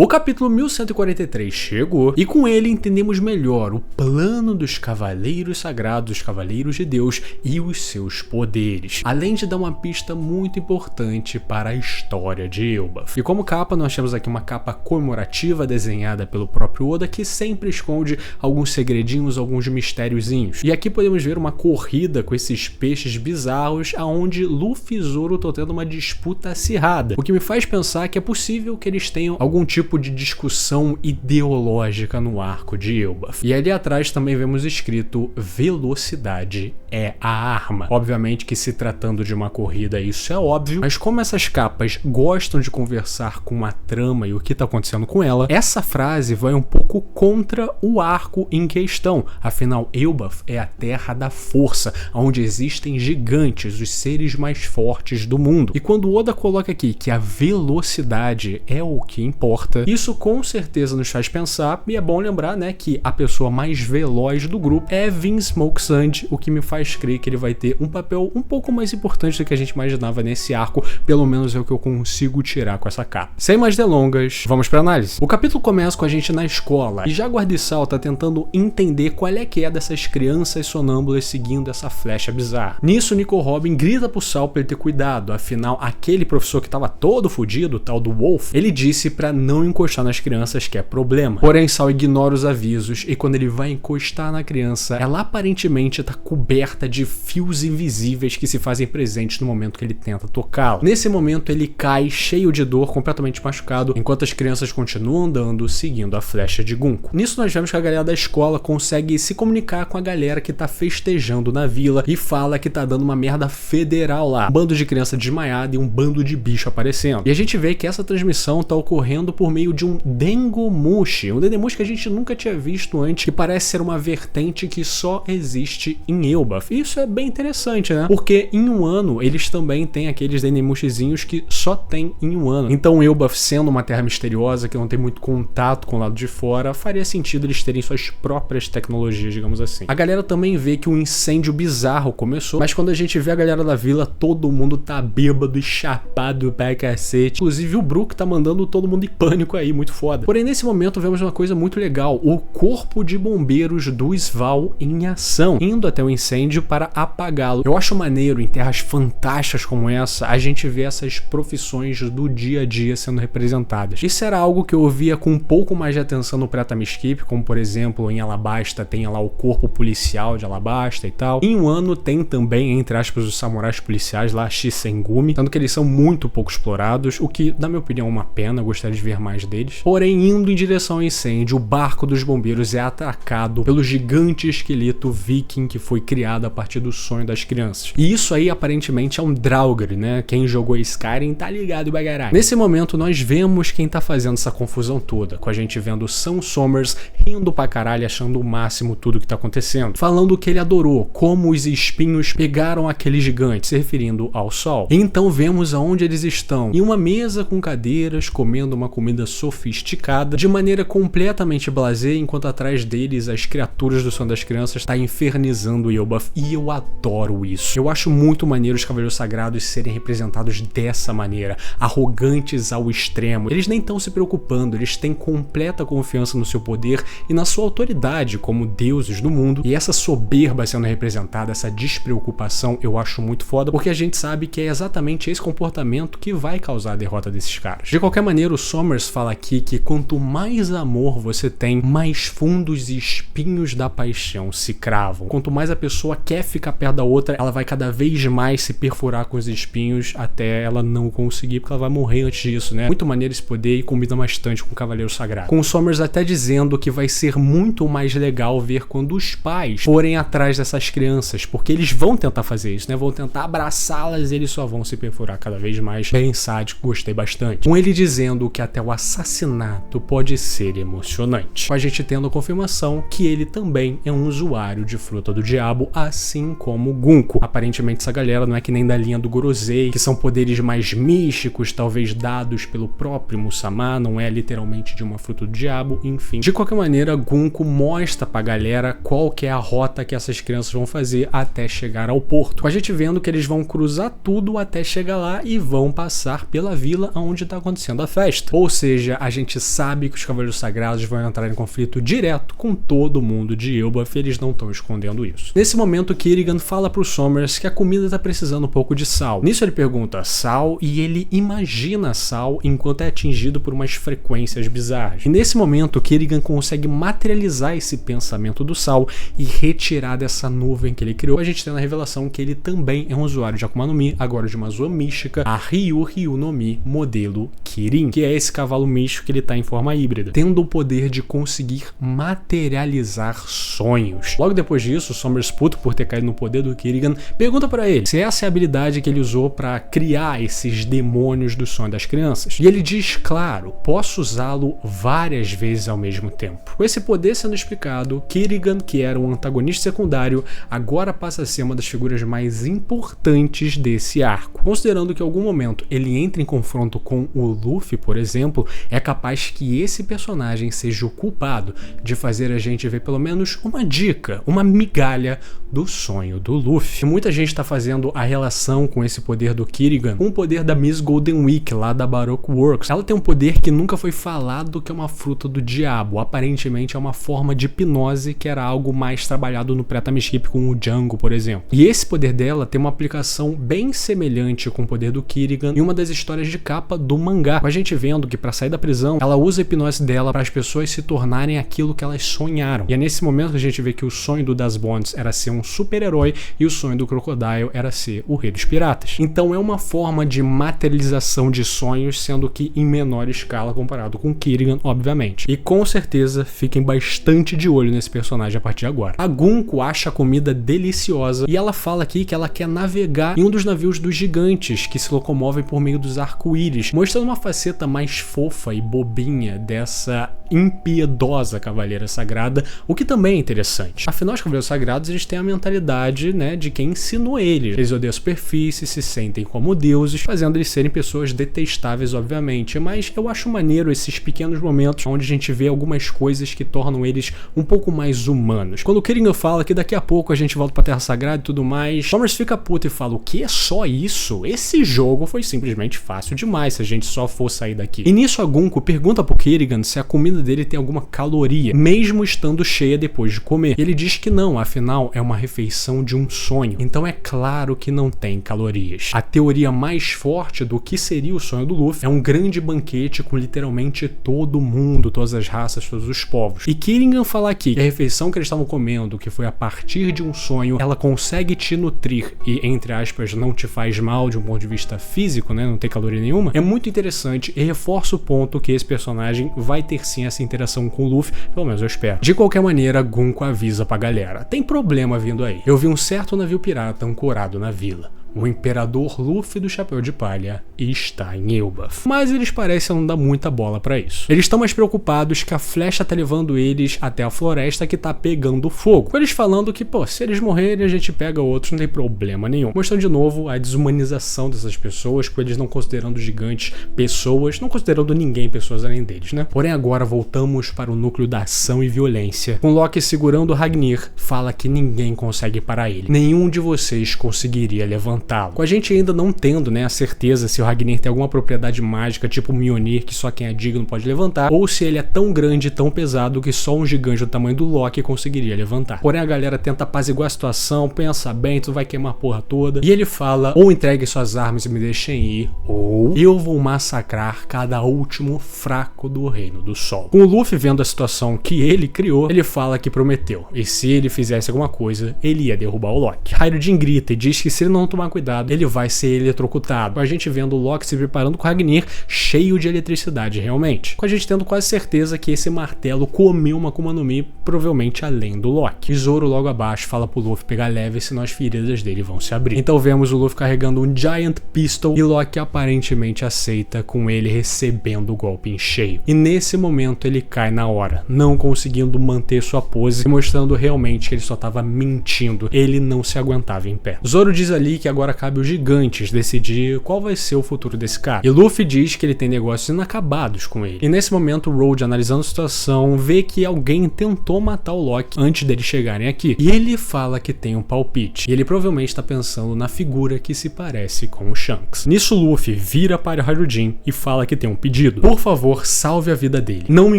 O capítulo 1143 chegou e com ele entendemos melhor o plano dos Cavaleiros Sagrados, os Cavaleiros de Deus e os seus poderes, além de dar uma pista muito importante para a história de Elbaf. E como capa nós temos aqui uma capa comemorativa desenhada pelo próprio Oda que sempre esconde alguns segredinhos, alguns mistériozinhos. E aqui podemos ver uma corrida com esses peixes bizarros aonde Luffy e Zoro estão tendo uma disputa acirrada, o que me faz pensar que é possível que eles tenham algum tipo de discussão ideológica no arco de Elbaf. E ali atrás também vemos escrito velocidade é a arma. Obviamente que se tratando de uma corrida isso é óbvio, mas como essas capas gostam de conversar com a trama e o que está acontecendo com ela, essa frase vai um pouco contra o arco em questão. Afinal, Elbaf é a terra da força, onde existem gigantes, os seres mais fortes do mundo. E quando Oda coloca aqui que a velocidade é o que importa, isso com certeza nos faz pensar, e é bom lembrar, né, que a pessoa mais veloz do grupo é Vinsmoke Smoke-Sand, o que me faz crer que ele vai ter um papel um pouco mais importante do que a gente imaginava nesse arco, pelo menos é o que eu consigo tirar com essa capa. Sem mais delongas, vamos pra análise. O capítulo começa com a gente na escola, e já Guarda-Sal tá tentando entender qual é que é dessas crianças sonâmbulas seguindo essa flecha bizarra. Nisso, Nico Robin grita pro Sal pra ele ter cuidado, afinal, aquele professor que tava todo fudido, o tal do Wolf, ele disse pra não encostar nas crianças que é problema. Porém, Sal ignora os avisos e quando ele vai encostar na criança, ela aparentemente tá coberta de fios invisíveis que se fazem presentes no momento que ele tenta tocá-la. Nesse momento, ele cai cheio de dor, completamente machucado, enquanto as crianças continuam andando, seguindo a flecha de Gunko. Nisso, nós vemos que a galera da escola consegue se comunicar com a galera que tá festejando na vila e fala que tá dando uma merda federal lá. Um bando de criança desmaiada e um bando de bicho aparecendo. E a gente vê que essa transmissão tá ocorrendo por meio de um Dengomushi, um Dengomushi que a gente nunca tinha visto antes, que parece ser uma vertente que só existe em Elbaf. E isso é bem interessante, né? Porque em um ano eles também têm aqueles Dengomushizinhos que só tem em um ano. Então Elbaf, sendo uma terra misteriosa que não tem muito contato com o lado de fora, faria sentido eles terem suas próprias tecnologias, digamos assim. A galera também vê que um incêndio bizarro começou, mas quando a gente vê a galera da vila, todo mundo tá bêbado e chapado pra cacete. Inclusive o Brook tá mandando todo mundo em pânico aí, muito foda. Porém, nesse momento vemos uma coisa muito legal, o corpo de bombeiros do Sval em ação, indo até o incêndio para apagá-lo. Eu acho maneiro, em terras fantásticas como essa, a gente vê essas profissões do dia a dia sendo representadas. Isso era algo que eu via com um pouco mais de atenção no Prata Mesquip, como por exemplo em Alabasta tem lá o corpo policial de Alabasta e tal. Em um ano tem também, entre aspas, os samurais policiais lá, Shisengumi, tanto que eles são muito pouco explorados, o que, na minha opinião, é uma pena, eu gostaria de ver mais deles. Porém, indo em direção ao incêndio, o barco dos bombeiros é atacado pelo gigante esqueleto viking que foi criado a partir do sonho das crianças. E isso aí, aparentemente, é um Draugr, né? Quem jogou Skyrim tá ligado, bagarai. Nesse momento, nós vemos quem tá fazendo essa confusão toda, com a gente vendo Sam Sommers rindo pra caralho, achando o máximo tudo que tá acontecendo, falando que ele adorou como os espinhos pegaram aquele gigante, se referindo ao sol. E então vemos aonde eles estão, em uma mesa com cadeiras, comendo uma comida sofisticada, de maneira completamente blasé, enquanto atrás deles as criaturas do sonho das crianças tá infernizando Elbaf, e eu adoro isso. Eu acho muito maneiro os Cavaleiros Sagrados serem representados dessa maneira, arrogantes ao extremo. Eles nem estão se preocupando, eles têm completa confiança no seu poder e na sua autoridade como deuses do mundo, e essa soberba sendo representada, essa despreocupação, eu acho muito foda, porque a gente sabe que é exatamente esse comportamento que vai causar a derrota desses caras. De qualquer maneira, o Sommers fala aqui que quanto mais amor você tem, mais fundos e espinhos da paixão se cravam. Quanto mais a pessoa quer ficar perto da outra, ela vai cada vez mais se perfurar com os espinhos até ela não conseguir, porque ela vai morrer antes disso, né? Muito maneiro esse poder e combina bastante com o Cavaleiro Sagrado. Com o Sommers até dizendo que vai ser muito mais legal ver quando os pais forem atrás dessas crianças, porque eles vão tentar fazer isso, né? Vão tentar abraçá-las e eles só vão se perfurar cada vez mais. Bem sádico, gostei bastante. Com ele dizendo que até o assassinato pode ser emocionante. Com a gente tendo a confirmação que ele também é um usuário de fruta do diabo, assim como Gunko. Aparentemente essa galera não é que nem da linha do Gorosei, que são poderes mais místicos, talvez dados pelo próprio Musama, não é literalmente de uma fruta do diabo, enfim. De qualquer maneira, Gunko mostra pra galera qual que é a rota que essas crianças vão fazer até chegar ao porto. Com a gente vendo que eles vão cruzar tudo até chegar lá e vão passar pela vila onde tá acontecendo a festa. Ou seja, seja, a gente sabe que os Cavaleiros Sagrados vão entrar em conflito direto com todo mundo de Elbaf, eles não estão escondendo isso. Nesse momento, Kerrigan fala pro Sommers que a comida tá precisando um pouco de sal. Nisso ele pergunta sal e ele imagina sal enquanto é atingido por umas frequências bizarras. E nesse momento, Kerrigan consegue materializar esse pensamento do sal e retirar dessa nuvem que ele criou. A gente tem na revelação que ele também é um usuário de Akuma no Mi, agora de uma Zoa mística, a Ryu no Mi modelo Kirin, que é esse cavalo místico que ele tá em forma híbrida, tendo o poder de conseguir materializar sonhos. Logo depois disso, Sommers, puto por ter caído no poder do Kerrigan, pergunta pra ele se essa é a habilidade que ele usou pra criar esses demônios do sonho das crianças. E ele diz, claro, posso usá-lo várias vezes ao mesmo tempo. Com esse poder sendo explicado, Kerrigan, que era um antagonista secundário, agora passa a ser uma das figuras mais importantes desse arco. Considerando que em algum momento ele entra em confronto com o Luffy, por exemplo, é capaz que esse personagem seja o culpado de fazer a gente ver pelo menos uma dica, uma migalha do sonho do Luffy. E muita gente está fazendo a relação com esse poder do Kerrigan com o poder da Miss Golden Week lá da Baroque Works. Ela tem um poder que nunca foi falado, que é uma fruta do diabo. Aparentemente é uma forma de hipnose que era algo mais trabalhado no pré-time skip com o Django, por exemplo. E esse poder dela tem uma aplicação bem semelhante com o poder do Kerrigan em uma das histórias de capa do mangá. A gente vendo que para sair da prisão, ela usa a hipnose dela para as pessoas se tornarem aquilo que elas sonharam. E é nesse momento que a gente vê que o sonho do Das Bonds era ser um super-herói e o sonho do Crocodile era ser o rei dos piratas. Então é uma forma de materialização de sonhos, sendo que em menor escala comparado com Kerrigan, obviamente. E com certeza fiquem bastante de olho nesse personagem a partir de agora. A Gunko acha a comida deliciosa e ela fala aqui que ela quer navegar em um dos navios dos gigantes que se locomovem por meio dos arco-íris, mostrando uma faceta mais fofa e bobinha dessa impiedosa cavaleira sagrada, o que também é interessante. Afinal, os cavaleiros sagrados eles têm a mentalidade, né, de quem ensinou eles. Eles odeiam a superfície, se sentem como deuses, fazendo eles serem pessoas detestáveis, obviamente, mas eu acho maneiro esses pequenos momentos onde a gente vê algumas coisas que tornam eles um pouco mais humanos. Quando o Kerrigan fala que daqui a pouco a gente volta pra Terra Sagrada e tudo mais, Sommers fica puto e fala, o que? É só isso? Esse jogo foi simplesmente fácil demais se a gente só for sair daqui. E nisso a Gunko pergunta pro Kerrigan se a comida dele tem alguma caloria, mesmo estando cheia depois de comer. E ele diz que não, afinal é uma refeição de um sonho. Então é claro que não tem calorias. A teoria mais forte do que seria o sonho do Luffy é um grande banquete com literalmente todo mundo, todas as raças, todos os povos. E Kerrigan fala aqui que a refeição que eles estavam comendo, que foi a partir de um sonho, ela consegue te nutrir e, entre aspas, não te faz mal de um ponto de vista físico, né? Não tem caloria nenhuma. É muito interessante e reforça o ponto que esse personagem vai ter sim essa interação com o Luffy, pelo menos eu espero. De qualquer maneira, Gunko avisa pra galera, tem problema vindo aí. Eu vi um certo navio pirata ancorado na vila. O Imperador Luffy do Chapéu de Palha está em Elbaf. Mas eles parecem não dar muita bola pra isso. Eles estão mais preocupados que a flecha tá levando eles até a floresta que tá pegando fogo. Com eles falando que, pô, se eles morrerem a gente pega outros, não tem problema nenhum. Mostrando de novo a desumanização dessas pessoas, com eles não considerando gigantes pessoas, não considerando ninguém pessoas além deles, né? Porém agora voltamos para o núcleo da ação e violência. Com Loki segurando Ragnir, fala que ninguém consegue parar ele. Nenhum de vocês conseguiria levantar. Com a gente ainda não tendo, né, a certeza se o Ragnir tem alguma propriedade mágica, tipo o Mjolnir, que só quem é digno pode levantar, ou se ele é tão grande e tão pesado que só um gigante do tamanho do Loki conseguiria levantar. Porém a galera tenta apaziguar a situação, pensa bem, tu vai queimar a porra toda, e ele fala, ou entregue suas armas e me deixem ir, ou eu vou massacrar cada último fraco do Reino do Sol. Com o Luffy vendo a situação que ele criou, ele fala que prometeu, e se ele fizesse alguma coisa, ele ia derrubar o Loki. Hyruin grita e diz que se ele não tomar cuidado, ele vai ser eletrocutado. Com a gente vendo o Loki se preparando com o Ragnir, cheio de eletricidade realmente. Com a gente tendo quase certeza que esse martelo comeu uma Akuma no Mi, provavelmente além do Loki. E Zoro logo abaixo fala pro Luffy pegar leve, senão as feridas dele vão se abrir. Então vemos o Luffy carregando um Giant Pistol e Loki aparentemente aceita, com ele recebendo o golpe em cheio. E nesse momento ele cai na hora, não conseguindo manter sua pose, mostrando realmente que ele só estava mentindo. Ele não se aguentava em pé. Zoro diz ali que agora agora cabe aos gigantes decidir qual vai ser o futuro desse cara. E Luffy diz que ele tem negócios inacabados com ele. E nesse momento, o Road, analisando a situação, vê que alguém tentou matar o Loki antes deles chegarem aqui. E ele fala que tem um palpite. E ele provavelmente está pensando na figura que se parece com o Shanks. Nisso, Luffy vira para o Harujin e fala que tem um pedido. Por favor, salve a vida dele. Não me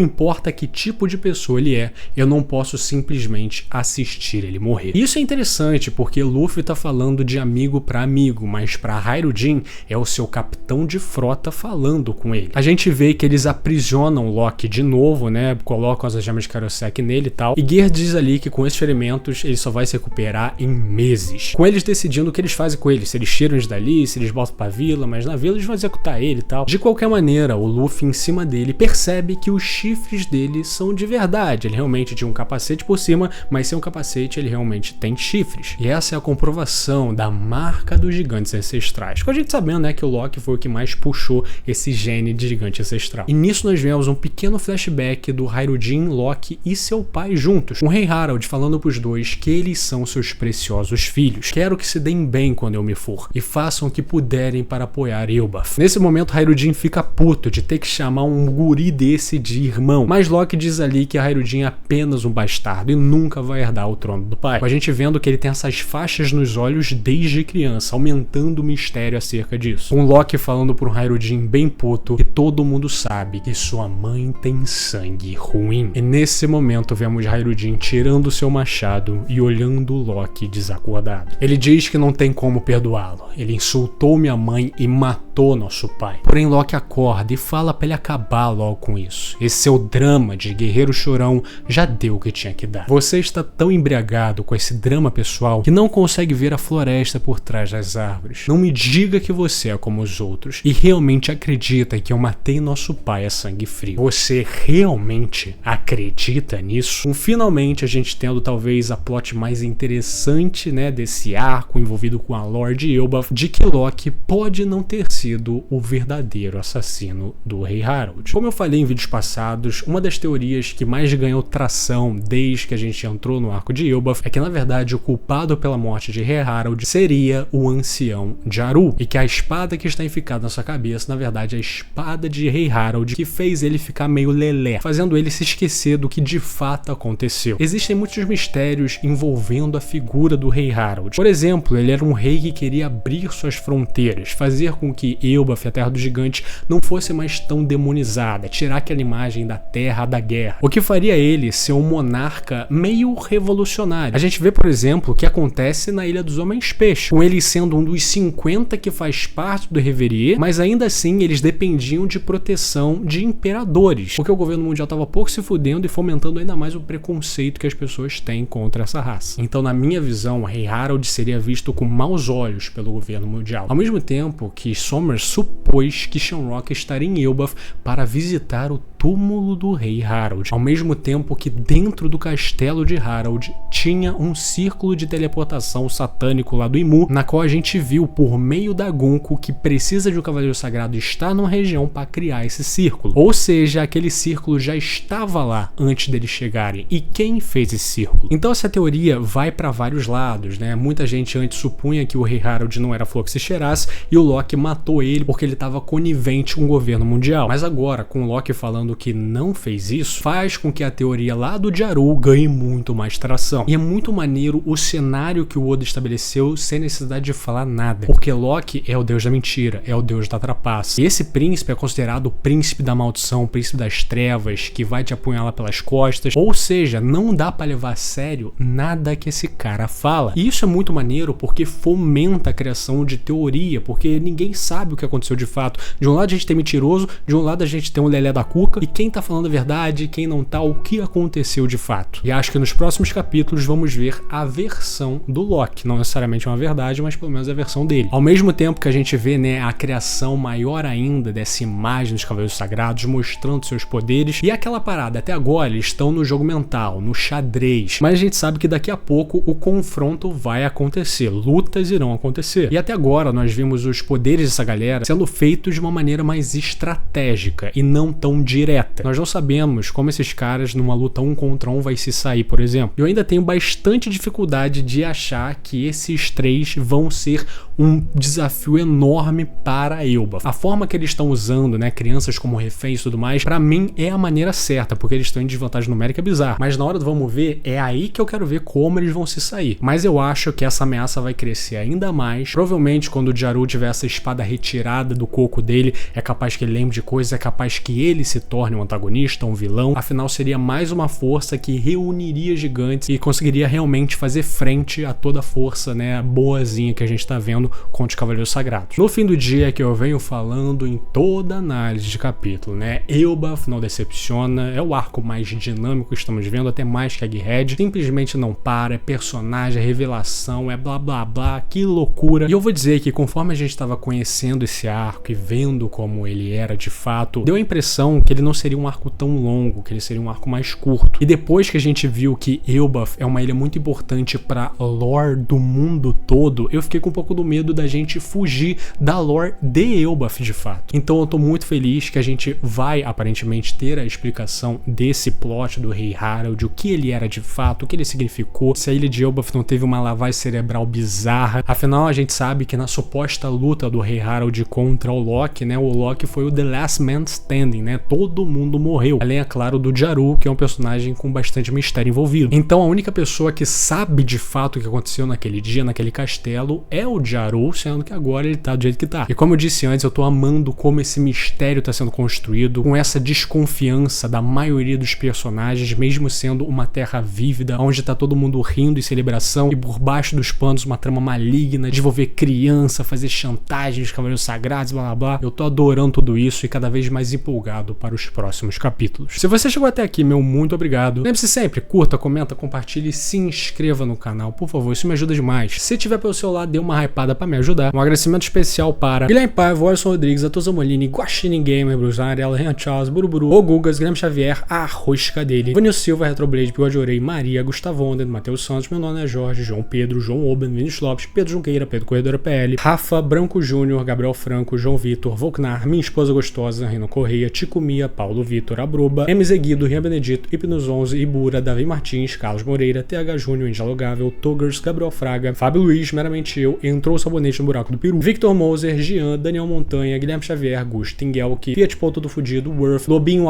importa que tipo de pessoa ele é, eu não posso simplesmente assistir ele morrer. Isso é interessante porque Luffy tá falando de amigo para amigo, mas para Harujin é o seu capitão de frota falando com ele. A gente vê que eles aprisionam Loki de novo, né? Colocam as gemas de Karosek nele e tal. E Gear diz ali que com esses ferimentos ele só vai se recuperar em meses. Com eles decidindo o que eles fazem com ele, se eles tiram eles dali, se eles botam pra vila, mas na vila eles vão executar ele e tal. De qualquer maneira, o Luffy em cima dele percebe que os chifres dele são de verdade. Ele realmente tinha um capacete por cima, mas sem um capacete ele realmente tem chifres. E essa é a comprovação da marca dos gigantes ancestrais. Com a gente sabendo, né, que o Loki foi o que mais puxou esse gene de gigante ancestral. E nisso nós vemos um pequeno flashback do Harujin, Loki e seu pai juntos. Com o Rei Harald falando pros dois que eles são seus preciosos filhos. Quero que se deem bem quando eu me for e façam o que puderem para apoiar Elbaf. Nesse momento, Harujin fica puto de ter que chamar um guri desse de irmão. Mas Loki diz ali que Harujin é apenas um bastardo e nunca vai herdar o trono do pai. Com a gente vendo que ele tem essas faixas nos olhos desde criança, aumentando o mistério acerca disso. Com Loki falando pro Harujin bem puto que todo mundo sabe que sua mãe tem sangue ruim. E nesse momento vemos Harujin tirando seu machado e olhando Loki desacordado. Ele diz que não tem como perdoá-lo. Ele insultou minha mãe e matou nosso pai. Porém Loki acorda e fala pra ele acabar logo com isso. Esse seu drama de guerreiro chorão já deu o que tinha que dar. Você está tão embriagado com esse drama pessoal que não consegue ver a floresta por trás das árvores. Não me diga que você é como os outros e realmente acredita que eu matei nosso pai a sangue frio. Você realmente acredita nisso? Finalmente a gente tendo talvez a plot mais interessante, né, desse arco envolvido com a Lorde Elbaf, de que Loki pode não ter sido o verdadeiro assassino do Rei Harald. Como eu falei em vídeos passados, uma das teorias que mais ganhou tração desde que a gente entrou no arco de Elbaf é que na verdade o culpado pela morte de Rei Harald seria o ancião Jaru, e que a espada que está enficada na sua cabeça na verdade é a espada de Rei Harald que fez ele ficar meio lelé, fazendo ele se esquecer do que de fato aconteceu. Existem muitos mistérios envolvendo a figura do Rei Harald. Por exemplo, ele era um rei que queria abrir suas fronteiras, fazer com que Elbaf, a Terra dos Gigantes, não fosse mais tão demonizada, tirar aquela imagem da Terra da Guerra, o que faria ele ser um monarca meio revolucionário. A gente vê, por exemplo, o que acontece na Ilha dos Homens Peixe, com ele sendo um dos 50 que faz parte do Reverie, mas ainda assim eles dependiam de proteção de imperadores, porque o governo mundial estava pouco se fudendo e fomentando ainda mais o preconceito que as pessoas têm contra essa raça. Então, na minha visão, o Rei Harald seria visto com maus olhos pelo governo mundial. Ao mesmo tempo que Somers supôs que Shamrock estaria em Elbaf para visitar o túmulo do Rei Harald, ao mesmo tempo que dentro do castelo de Harald tinha um círculo de teleportação satânico lá do Imu, na qual a gente viu por meio da Gunko que precisa de um cavaleiro sagrado estar numa região para criar esse círculo. Ou seja, aquele círculo já estava lá antes deles chegarem. E quem fez esse círculo? Então essa teoria vai para vários lados, né? Muita gente antes supunha que o Rei Harald não era flor que se cheirasse e o Loki matou ele porque ele estava conivente com o governo mundial. Mas agora, com o Loki falando que não fez isso, faz com que a teoria lá do Jaru ganhe muito mais tração. E é muito maneiro o cenário que o Oda estabeleceu sem necessidade de falar nada. Porque Loki é o deus da mentira, é o deus da trapaça. E esse príncipe é considerado o príncipe da maldição, o príncipe das trevas, que vai te apunhalar pelas costas. Ou seja, não dá pra levar a sério nada que esse cara fala. E isso é muito maneiro porque fomenta a criação de teoria, porque ninguém sabe o que aconteceu de fato. De um lado a gente tem mentiroso, de um lado a gente tem o Lelé da Cuca, e quem tá falando a verdade, quem não tá, o que aconteceu de fato. E acho que nos próximos capítulos vamos ver a versão do Loki. Não necessariamente uma verdade, mas pelo menos a versão dele. Ao mesmo tempo que a gente vê, né, a criação maior ainda dessa imagem dos Cavaleiros Sagrados, mostrando seus poderes. E aquela parada, até agora eles estão no jogo mental, no xadrez. Mas a gente sabe que daqui a pouco o confronto vai acontecer. Lutas irão acontecer. E até agora nós vimos os poderes dessa galera sendo feitos de uma maneira mais estratégica e não tão direta. Nós não sabemos como esses caras numa luta 1 contra 1 vai se sair, por exemplo. Eu ainda tenho bastante dificuldade de achar que esses três vão ser um desafio enorme para Elbaf. A forma que eles estão usando, né, crianças como reféns e tudo mais, pra mim é a maneira certa, porque eles estão em desvantagem numérica bizarra. Mas na hora do vamos ver, é aí que eu quero ver como eles vão se sair. Mas eu acho que essa ameaça vai crescer ainda mais. Provavelmente quando o Jaru tiver essa espada retirada do coco dele, é capaz que ele lembre de coisas, é capaz que ele se torne um antagonista, um vilão. Afinal, seria mais uma força que reuniria gigantes e conseguiria realmente fazer frente a toda a força, né, boazinha que a gente tá vendo contra os Cavaleiros Sagrados. No fim do dia é que eu venho falando em toda análise de capítulo, né? Elbaf não decepciona, é o arco mais dinâmico que estamos vendo, até mais que a Egghead. Simplesmente não para, é personagem, é revelação, é blá blá blá, que loucura. E eu vou dizer que conforme a gente estava conhecendo esse arco e vendo como ele era de fato, deu a impressão que ele não seria um arco tão longo, que ele seria um arco mais curto. E depois que a gente viu que Elbaf é uma ilha muito importante pra lore do mundo todo, eu fiquei com um pouco do medo da gente fugir da lore de Elbaf de fato. Então eu tô muito feliz que a gente vai aparentemente ter a explicação desse plot do Rei Harald, o que ele era de fato, o que ele significou, se a ilha de Elbaf não teve uma lavagem cerebral bizarra. Afinal, a gente sabe que na suposta luta do Rei Harald contra o Loki, né, o Loki foi o The Last Man Standing, né, todo mundo morreu. Além, é claro, do Jaru, que é um personagem com bastante mistério envolvido. Então a única pessoa que sabe de fato o que aconteceu naquele dia, naquele castelo, é o Jaru, sendo que agora ele tá do jeito que tá. E como eu disse antes, eu tô amando como esse mistério tá sendo construído, com essa desconfiança da maioria dos personagens, mesmo sendo uma terra vívida, onde tá todo mundo rindo e celebração, e por baixo dos panos uma trama maligna de envolver criança, fazer chantagem dos Cavaleiros Sagrados, blá blá blá. Eu tô adorando tudo isso e cada vez mais empolgado para os próximos capítulos. Se você chegou até aqui, meu muito obrigado. Lembre-se sempre, curta, comenta, compartilhe e se inscreva no canal, por favor, isso me ajuda demais. Se tiver pelo seu lado, dê uma hypada pra me ajudar. Um agradecimento especial para Guilherme Paiva, Alisson Rodrigues, Atoza Molini, Guaxinim Gamer, Bruce Arela, Renan Charles, Buruburu, O Gugas, Guilherme Xavier, a Rosca dele, Vanil Silva, Retroblade, Bigode Orei, Maria, Gustavo Onden, Matheus Santos, meu nome é Jorge, João Pedro, João Oben, Vinícius Lopes, Pedro Junqueira, Pedro Corredora PL, Rafa, Branco Júnior, Gabriel Franco, João Vitor, Volknar, Minha Esposa Gostosa, Reno Correia, Tico Mia, Paulo Vitor, Abroba, MZ Guido, Rian Benedito, Hipnos 11, Ibura, Davi Martins, Carlos Moreira, TH Júnior, Indialogável, Togers, Gabriel Fraga, Fábio Luiz, Meramente Eu, Entrou o Sabonete no Buraco do Peru, Victor Moser, Gian, Daniel Montanha, Guilherme Xavier, Gustin Gelk, Fiat Ponto do Fudido, Worth, Lobinho,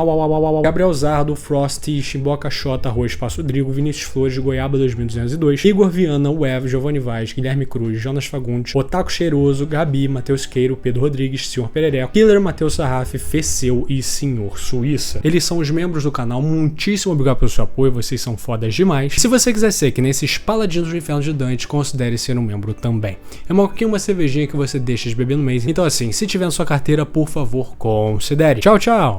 Gabriel Zardo, Frosty, Chimboca Xota, Arroz Passo Rodrigo, Vinícius Flores, Goiaba 2202, Igor Viana, Wev, Giovanni Vaz, Guilherme Cruz, Jonas Fagundes, Otaku Cheiroso, Gabi, Matheus Queiro, Pedro Rodrigues, Senhor Perereco, Killer, Matheus Sarraf, Feceu e Senhor Suíça. Eles são os membros do canal, muitíssimo obrigado pelo seu apoio, vocês são fodas demais. Se você quiser ser que nesses paladinos do inferno de Dante, considere ser um membro também. É uma cervejinha que você deixa de beber no mês. Então assim, se tiver na sua carteira, por favor, considere. Tchau, tchau!